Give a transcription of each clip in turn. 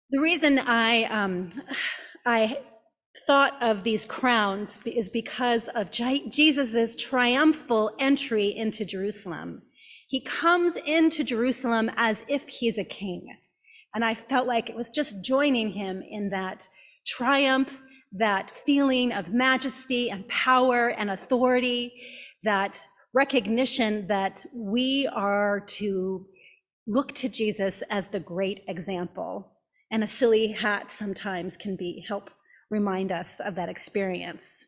The reason I thought of these crowns is because of Jesus's triumphal entry into Jerusalem. He comes into Jerusalem as if he's a king. And I felt like it was just joining him in that triumph, that feeling of majesty and power and authority, that recognition that we are to look to Jesus as the great example. And a silly hat sometimes can help remind us of that experience.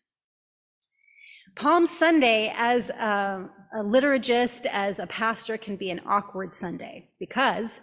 Palm Sunday, as a liturgist, as a pastor, can be an awkward Sunday because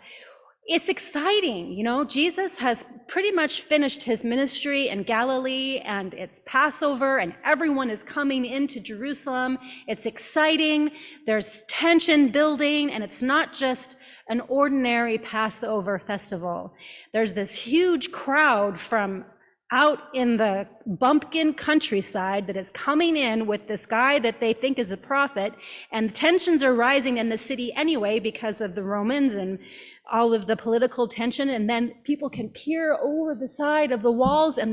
it's exciting. You know, Jesus has pretty much finished his ministry in Galilee, and it's Passover and everyone is coming into Jerusalem. It's exciting. There's tension building, and it's not just an ordinary Passover festival. There's this huge crowd from out in the bumpkin countryside that is coming in with this guy that they think is a prophet, and tensions are rising in the city anyway because of the Romans and all of the political tension. And then people can peer over the side of the walls, and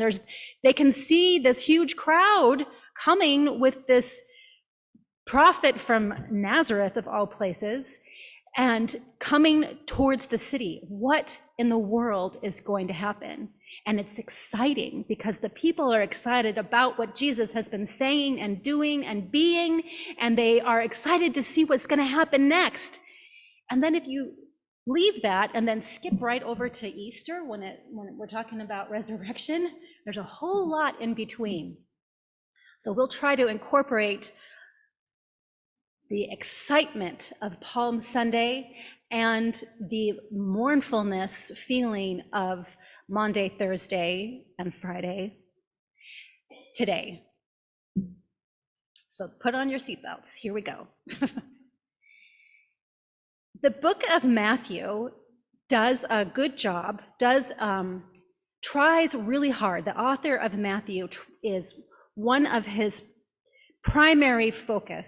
they can see this huge crowd coming with this prophet from Nazareth, of all places, and coming towards the city. What in the world is going to happen? And it's exciting because the people are excited about what Jesus has been saying and doing and being, and they are excited to see what's going to happen next. And then if you leave that and then skip right over to Easter, when we're talking about resurrection, there's a whole lot in between. So we'll try to incorporate the excitement of Palm Sunday and the mournfulness feeling of Maundy, Thursday, and Friday today. So put on your seatbelts. Here we go. The book of Matthew does a good job, tries really hard. The author of Matthew is one of his primary foci,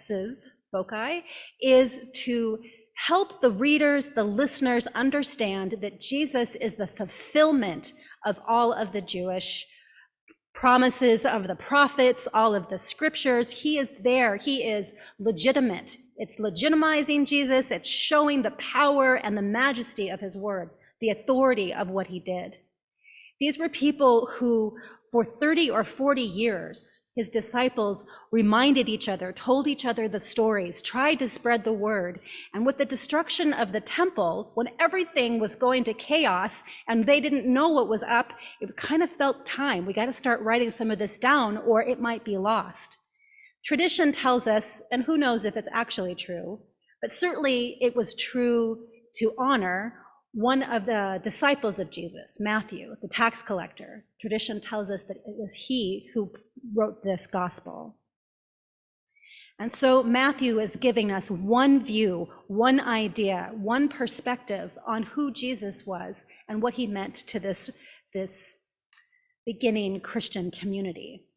is to help the readers, the listeners, understand that Jesus is the fulfillment of all of the Jewish promises of the prophets, all of the scriptures. He is there. He is legitimate. It's legitimizing Jesus. It's showing the power and the majesty of his words, the authority of what he did. These were people who, for 30 or 40 years, his disciples reminded each other, told each other the stories, tried to spread the word. And with the destruction of the temple, when everything was going to chaos and they didn't know what was up, it kind of felt time. We got to start writing some of this down or it might be lost. Tradition tells us, and who knows if it's actually true, but certainly it was true to honor one of the disciples of Jesus, Matthew, the tax collector. Tradition tells us that it was he who wrote this gospel. And so Matthew is giving us one view, one idea, one perspective on who Jesus was and what he meant to this beginning Christian community.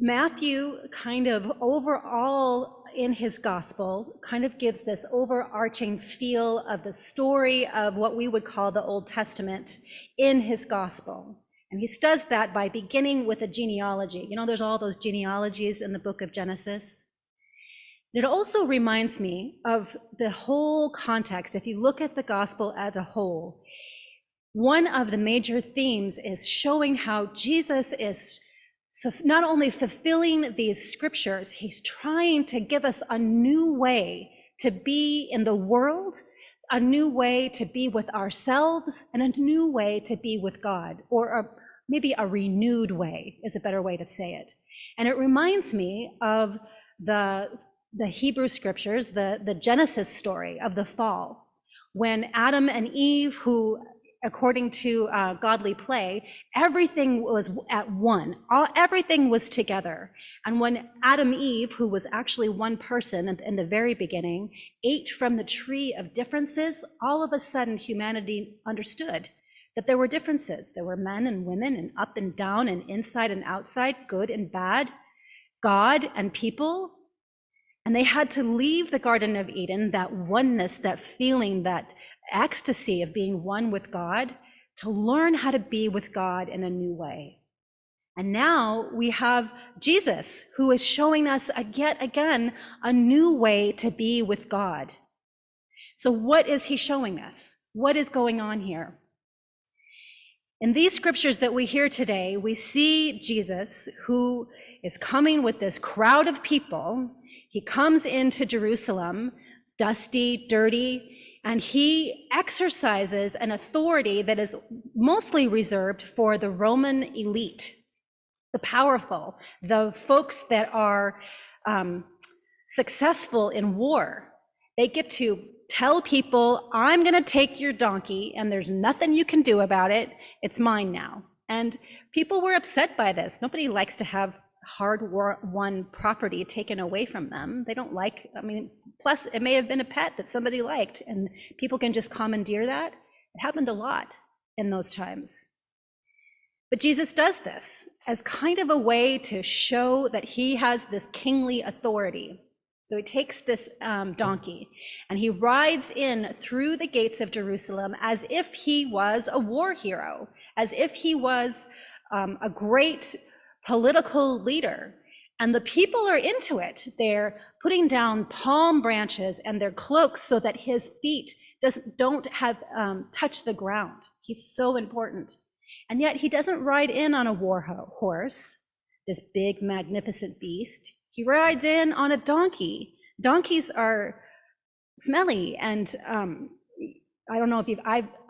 Matthew kind of overall in his gospel kind of gives this overarching feel of the story of what we would call the Old Testament in his gospel. And he does that by beginning with a genealogy. You know, there's all those genealogies in the book of Genesis. It also reminds me of the whole context. If you look at the gospel as a whole, one of the major themes is showing how Jesus is not only fulfilling these scriptures, he's trying to give us a new way to be in the world, a new way to be with ourselves, and a new way to be with God, or maybe a renewed way is a better way to say it. And it reminds me of the Hebrew scriptures, the Genesis story of the fall, when Adam and Eve, who according to godly play, everything was at one. Everything was together. And when Adam and Eve, who was actually one person in the very beginning, ate from the tree of differences, all of a sudden humanity understood that there were differences. There were men and women, and up and down, and inside and outside, good and bad, God and people. And they had to leave the Garden of Eden, that oneness, that feeling, that ecstasy of being one with God, to learn how to be with God in a new way. And now we have Jesus, who is showing us yet again a new way to be with God. So what is he showing us? What is going on here? In these scriptures that we hear today, we see Jesus, who is coming with this crowd of people. He comes into Jerusalem, dusty, dirty, and he exercises an authority that is mostly reserved for the Roman elite, the powerful, the folks that are successful in war. They get to tell people, I'm going to take your donkey and there's nothing you can do about it. It's mine now. And people were upset by this. Nobody likes to have hard-won property taken away from them. They don't like, plus it may have been a pet that somebody liked and people can just commandeer that. It happened a lot in those times. But Jesus does this as kind of a way to show that he has this kingly authority. So he takes this donkey and he rides in through the gates of Jerusalem as if he was a war hero, as if he was a great political leader. And the people are into it. They're putting down palm branches and their cloaks so that his feet don't have touch the ground. He's so important. And yet he doesn't ride in on a war horse, this big, magnificent beast. He rides in on a donkey. Donkeys are smelly, and I don't know if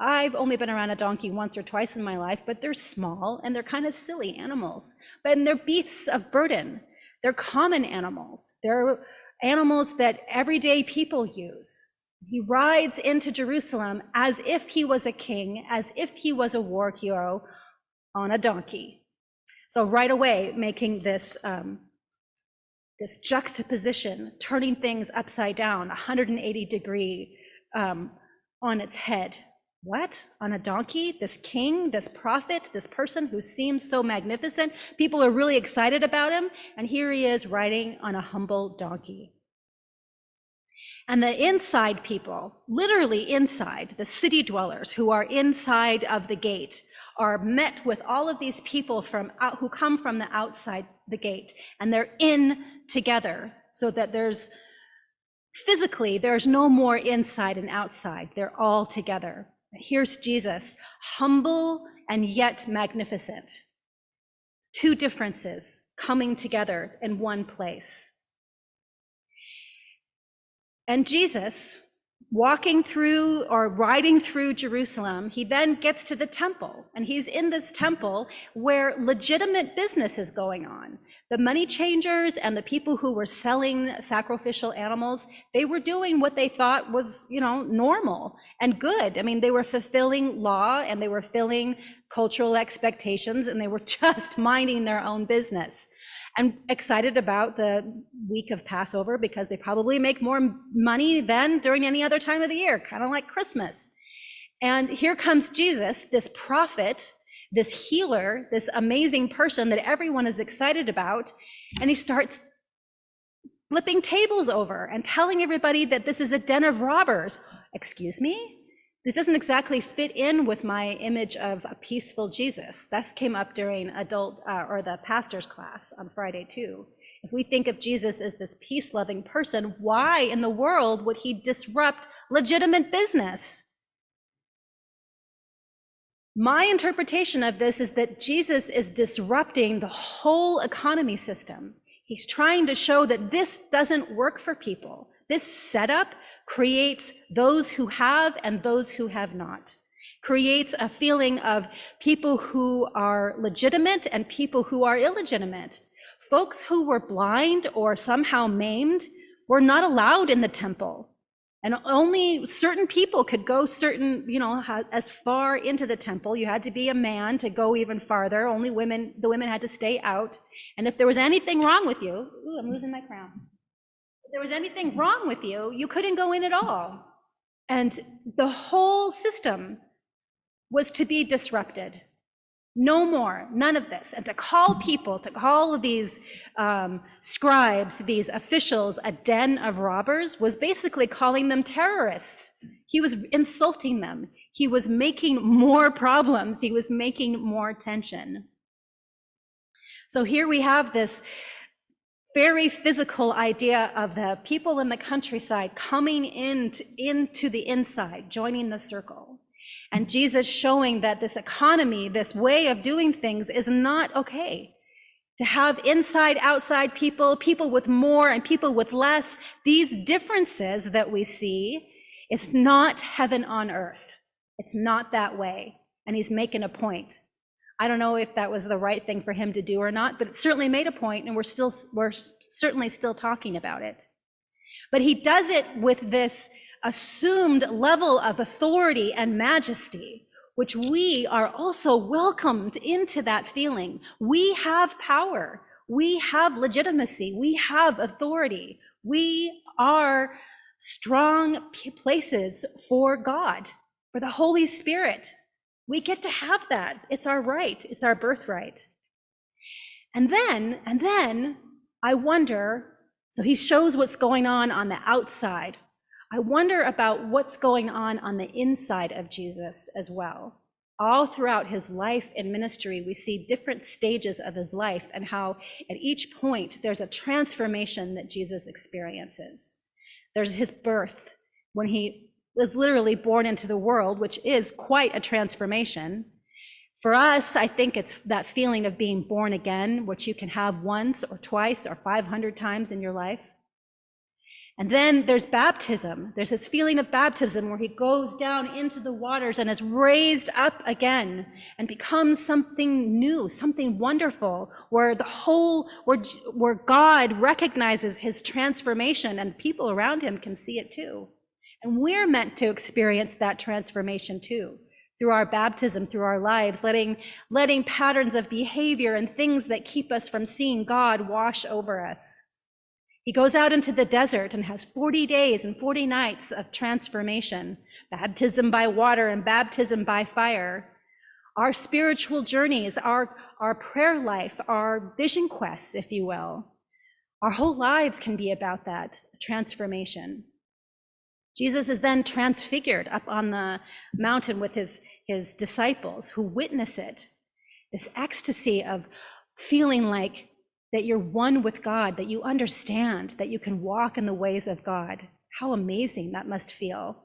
I've only been around a donkey once or twice in my life, but they're small and they're kind of silly animals. But they're beasts of burden. They're common animals. They're animals that everyday people use. He rides into Jerusalem as if he was a king, as if he was a war hero on a donkey. So right away, making this juxtaposition, turning things upside down, 180-degree on its head. What? On a donkey? This king, this prophet, this person who seems so magnificent? People are really excited about him, and here he is riding on a humble donkey. And the inside people, literally inside, the city dwellers who are inside of the gate, are met with all of these people who come from the outside the gate, and they're in together so that there's no more inside and outside. They're all together. Here's Jesus, humble and yet magnificent. Two differences coming together in one place. And Jesus, walking through or riding through Jerusalem, he then gets to the temple, and he's in this temple where legitimate business is going on. The money changers and the people who were selling sacrificial animals, they were doing what they thought was, normal and good. They were fulfilling law and they were filling cultural expectations, and they were just minding their own business. And excited about the week of Passover because they probably make more money than during any other time of the year, kind of like Christmas. And here comes Jesus, this prophet, this healer, this amazing person that everyone is excited about, and he starts flipping tables over and telling everybody that this is a den of robbers. Excuse me? This doesn't exactly fit in with my image of a peaceful Jesus. That came up during the pastor's class on Friday too. If we think of Jesus as this peace-loving person, why in the world would he disrupt legitimate business? My interpretation of this is that Jesus is disrupting the whole economy system. He's trying to show that this doesn't work for people. This setup creates those who have and those who have not. Creates a feeling of people who are legitimate and people who are illegitimate. Folks who were blind or somehow maimed were not allowed in the temple. And only certain people could go as far into the temple. You had to be a man to go even farther. Only the women had to stay out. And if there was anything wrong with you, I'm losing my crown. If there was anything wrong with you, you couldn't go in at all. And the whole system was to be disrupted. No more, none of this. And to call these scribes, these officials, a den of robbers was basically calling them terrorists. He was insulting them. He was making more problems. He was making more tension. So here we have this very physical idea of the people in the countryside coming into the inside, joining the circle. And Jesus showing that this economy, this way of doing things is not okay. To have inside, outside people, people with more and people with less, these differences that we see, it's not heaven on earth. It's not that way. And he's making a point. I don't know if that was the right thing for him to do or not, but it certainly made a point, and we're certainly still talking about it. But he does it with this assumed level of authority and majesty, which we are also welcomed into that feeling. We have power. We have legitimacy. We have authority. We are strong places for God, for the Holy Spirit. We get to have that. It's our right. It's our birthright. And then I wonder, so he shows what's going on the outside. I wonder about what's going on the inside of Jesus as well. All throughout his life and ministry, we see different stages of his life and how at each point there's a transformation that Jesus experiences. There's his birth, when he was literally born into the world, which is quite a transformation. For us, I think it's that feeling of being born again, which you can have once or twice or 500 times in your life. And then there's baptism. There's this feeling of baptism where he goes down into the waters and is raised up again and becomes something new, something wonderful, where where God recognizes his transformation and people around him can see it too. And we're meant to experience that transformation too, through our baptism, through our lives, letting patterns of behavior and things that keep us from seeing God wash over us. He goes out into the desert and has 40 days and 40 nights of transformation, baptism by water and baptism by fire. Our spiritual journeys, our prayer life, our vision quests, if you will, our whole lives can be about that transformation. Jesus is then transfigured up on the mountain with his disciples who witness it. This ecstasy of feeling like that you're one with God, that you understand, that you can walk in the ways of God. How amazing that must feel.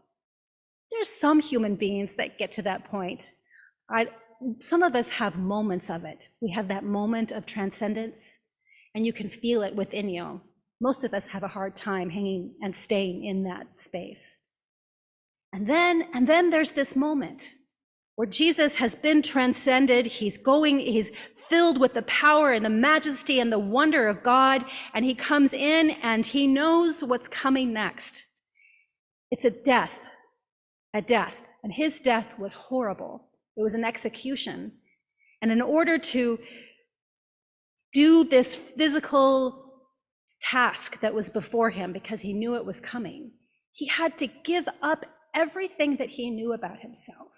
There's some human beings that get to that point. Some of us have moments of it. We have that moment of transcendence, and you can feel it within you. Most of us have a hard time hanging and staying in that space. And then there's this moment where Jesus has been transcended. He's filled with the power and the majesty and the wonder of God, and he comes in and he knows what's coming next. It's a death, and his death was horrible. It was an execution. And in order to do this physical task that was before him, because he knew it was coming, he had to give up everything that he knew about himself.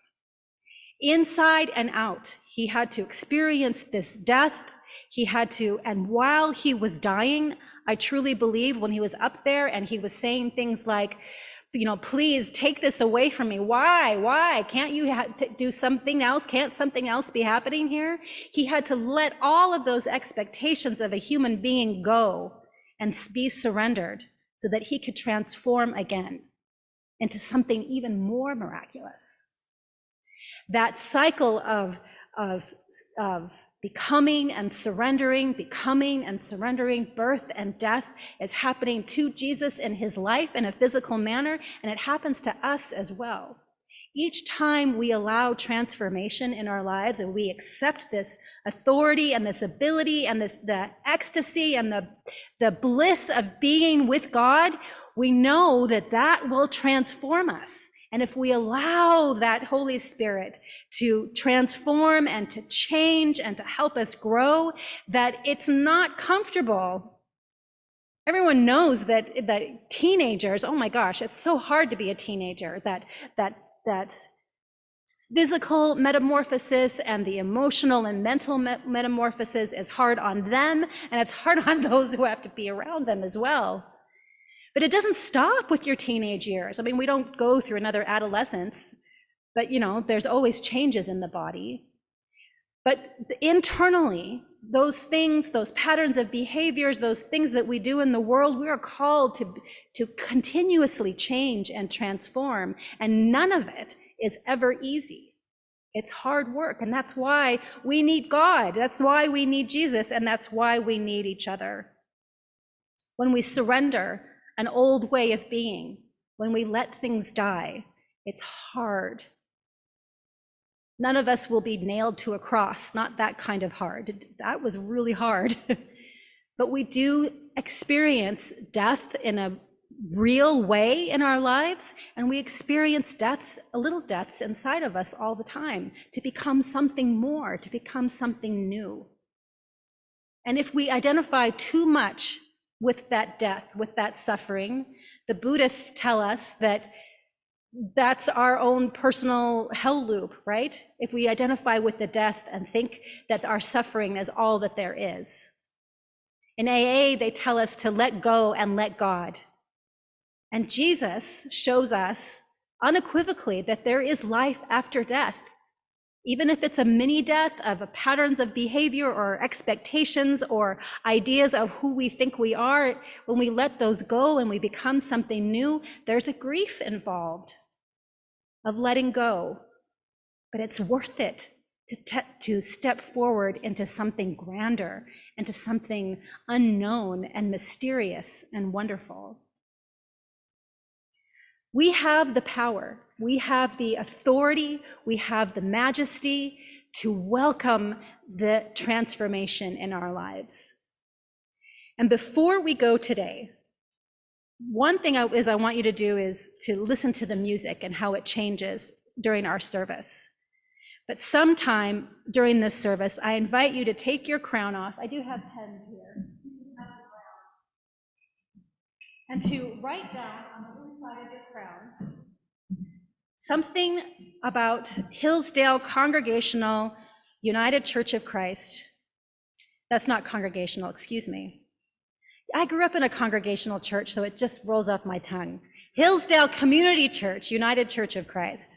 Inside and out, he had to experience this death. And while he was dying, I truly believe when he was up there and he was saying things like, please take this away from me. Why? Can't you do something else? Can't something else be happening here? He had to let all of those expectations of a human being go and be surrendered so that he could transform again into something even more miraculous. That cycle of becoming and surrendering, birth and death is happening to Jesus in his life in a physical manner, and it happens to us as well. Each time we allow transformation in our lives and we accept this authority and this ability and the ecstasy and the bliss of being with God, we know that will transform us. And if we allow that Holy Spirit to transform and to change and to help us grow, that it's not comfortable. Everyone knows that teenagers, oh my gosh, it's so hard to be a teenager, that physical metamorphosis and the emotional and mental metamorphosis is hard on them, and it's hard on those who have to be around them as well. But it doesn't stop with your teenage years. I mean, we don't go through another adolescence, but there's always changes in the body. But internally, those things, those patterns of behaviors, those things that we do in the world, we are called to continuously change and transform, and none of it is ever easy. It's hard work, and that's why we need God. That's why we need Jesus, and that's why we need each other. When we surrender an old way of being, when we let things die, it's hard. None of us will be nailed to a cross, not that kind of hard. That was really hard. But we do experience death in a real way in our lives, and we experience deaths, little deaths inside of us all the time, to become something more, to become something new. And if we identify too much with that death, with that suffering, the Buddhists tell us that that's our own personal hell loop, right? If we identify with the death and think that our suffering is all that there is. In AA, they tell us to let go and let God. And Jesus shows us unequivocally that there is life after death. Even if it's a mini death of patterns of behavior or expectations or ideas of who we think we are, when we let those go and we become something new, there's a grief involved of letting go. But it's worth it to step forward into something grander, into something unknown and mysterious and wonderful. We have the power, we have the authority, we have the majesty to welcome the transformation in our lives. And before we go today, one thing I want you to do is to listen to the music and how it changes during our service. But sometime during this service, I invite you to take your crown off. I do have pens here. And to write down on the inside of your crown something about Hillsdale Congregational United Church of Christ. That's not congregational, excuse me. I grew up in a congregational church, so it just rolls off my tongue. Hillsdale Community Church, United Church of Christ.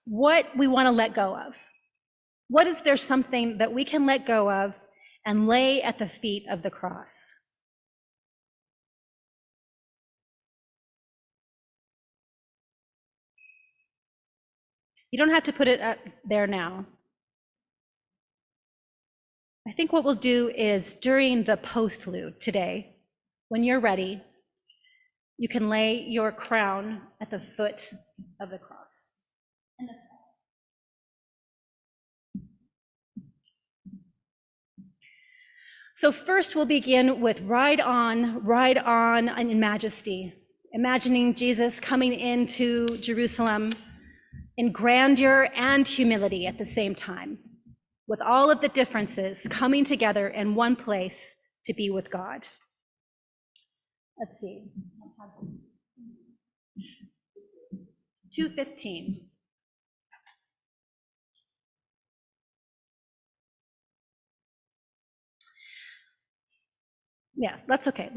What we want to let go of. What is there something that we can let go of and lay at the feet of the cross? You don't have to put it up there now. I think what we'll do is during the postlude today, when you're ready, you can lay your crown at the foot of the cross. So first we'll begin with ride on in majesty, imagining Jesus coming into Jerusalem in grandeur and humility at the same time, with all of the differences coming together in one place to be with God. Let's see. 2:15. Yeah, that's okay.